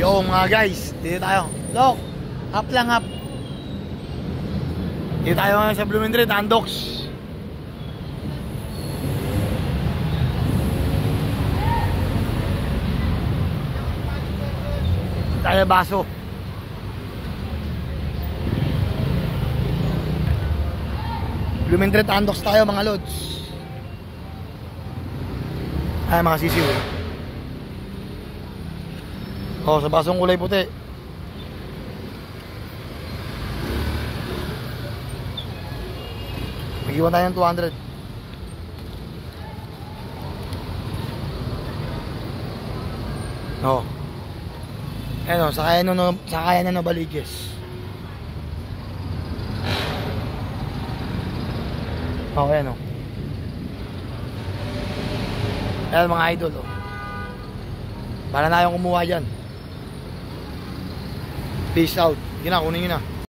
Yo mga guys, dito tayo. Look, hap lang hap. Dito tayo ngayon sa Blooming Treat, Andox. Dito tayo baso. Blooming Treat, Andox tayo mga lods. Ay mga sisiw. Oh, sa basong kulay puti. Mag-iwan tayo ng 200. Oh. Ayan o, sakayan na Novaliches. Oh, ayan o. Ayan mga idol o. Para na yung kumuha dyan. Peace out. Yun na, kunin nyo na.